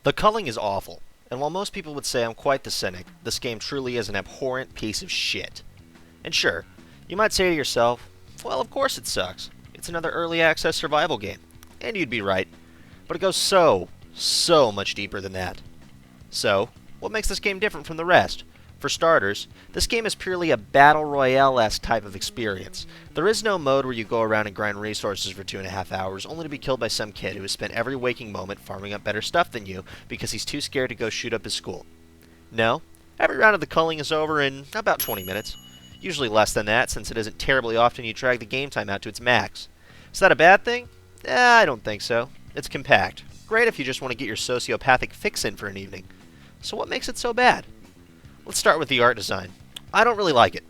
The culling is awful, and while most people would say I'm quite the cynic, this game truly is an abhorrent piece of shit. And sure, you might say to yourself, well, of course it sucks. It's another early access survival game. And you'd be right. But it goes so much deeper than that. So, what makes this game different from the rest? For starters, this game is purely a Battle Royale-esque type of experience. There is no mode where you go around and grind resources for 2.5 hours, only to be killed by some kid who has spent every waking moment farming up better stuff than you because he's too scared to go shoot up his school. No, every round of the culling is over in about 20 minutes. Usually less than that, since it isn't terribly often you drag the game time out to its max. Is that a bad thing? I don't think so. It's compact. Great if you just want to get your sociopathic fix in for an evening. So what makes it so bad? Let's start with the art design. I don't really like it.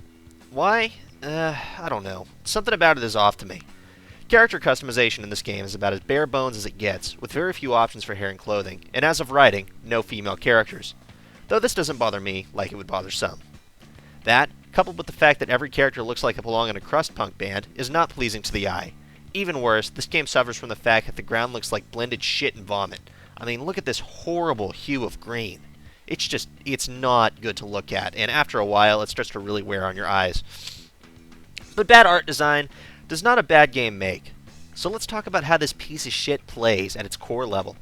Why? I don't know. Something about it is off to me. Character customization in this game is about as bare bones as it gets, with very few options for hair and clothing, and as of writing, no female characters. Though this doesn't bother me like it would bother some. That, coupled with the fact that every character looks like it belongs in a crust punk band, is not pleasing to the eye. Even worse, this game suffers from the fact that the ground looks like blended shit and vomit. I mean, look at this horrible hue of green. It's not good to look at, and after a while, it starts to really wear on your eyes. But bad art design does not a bad game make. So let's talk about how this piece of shit plays at its core level.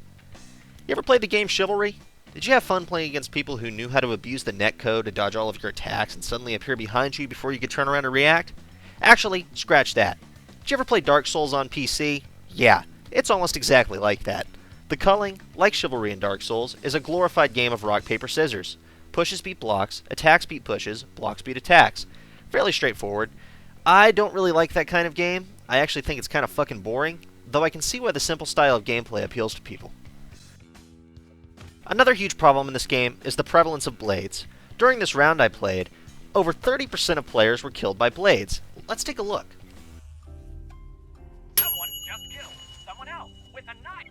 You ever played the game Chivalry? Did you have fun playing against people who knew how to abuse the netcode to dodge all of your attacks and suddenly appear behind you before you could turn around and react? Actually, scratch that. Did you ever play Dark Souls on PC? Yeah, it's almost exactly like that. The culling, like Chivalry and Dark Souls, is a glorified game of rock, paper, scissors. Pushes beat blocks, attacks beat pushes, blocks beat attacks. Fairly straightforward. I don't really like that kind of game. I actually think it's kind of fucking boring, though I can see why the simple style of gameplay appeals to people. Another huge problem in this game is the prevalence of blades. During this round I played, over 30% of players were killed by blades. Let's take a look. Someone just killed someone else with a knife.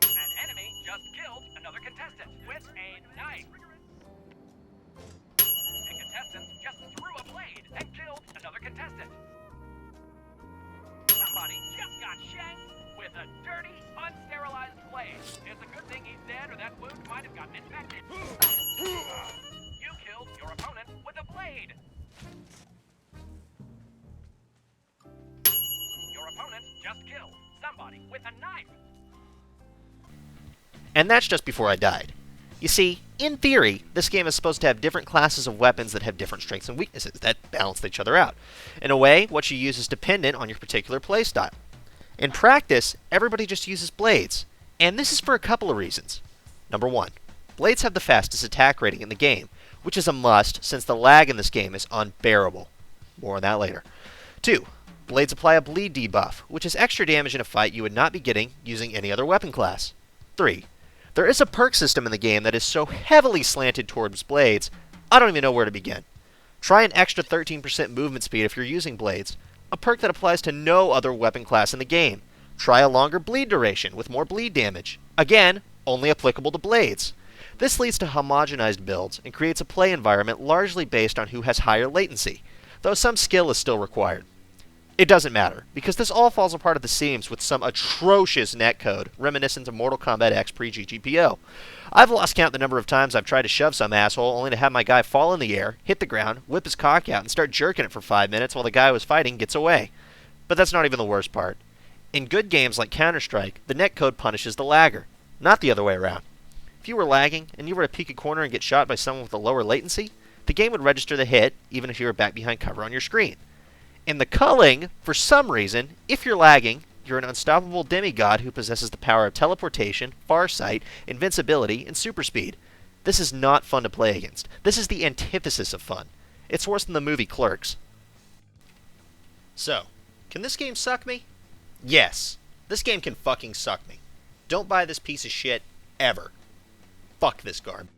An enemy just killed another contestant with a knife. A contestant just threw a blade and killed another contestant. Somebody just got shanked with a dirty, unsterilized blade. It's a good thing he's dead or that wound might have gotten infected. You killed your opponent with a blade. Your opponent just killed somebody with a knife. And that's just before I died. You see, in theory, this game is supposed to have different classes of weapons that have different strengths and weaknesses that balance each other out. In a way, what you use is dependent on your particular playstyle. In practice, everybody just uses blades, and this is for a couple of reasons. Number one, blades have the fastest attack rating in the game, which is a must since the lag in this game is unbearable. More on that later. 2. Blades apply a bleed debuff, which is extra damage in a fight you would not be getting using any other weapon class. 3. There is a perk system in the game that is so heavily slanted towards blades, I don't even know where to begin. Try an extra 13% movement speed if you're using blades, a perk that applies to no other weapon class in the game. Try a longer bleed duration with more bleed damage. Again, only applicable to blades. This leads to homogenized builds and creates a play environment largely based on who has higher latency, though some skill is still required. It doesn't matter, because this all falls apart at the seams with some atrocious netcode reminiscent of Mortal Kombat X pre-GGPO. I've lost count the number of times I've tried to shove some asshole only to have my guy fall in the air, hit the ground, whip his cock out, and start jerking it for 5 minutes while the guy I was fighting gets away. But that's not even the worst part. In good games like Counter-Strike, the netcode punishes the lagger, not the other way around. If you were lagging and you were to peek a corner and get shot by someone with a lower latency, the game would register the hit even if you were back behind cover on your screen. In the culling, for some reason, if you're lagging, you're an unstoppable demigod who possesses the power of teleportation, farsight, invincibility, and super speed. This is not fun to play against. This is the antithesis of fun. It's worse than the movie Clerks. So, can this game suck me? Yes, this game can fucking suck me. Don't buy this piece of shit, ever. Fuck this garb.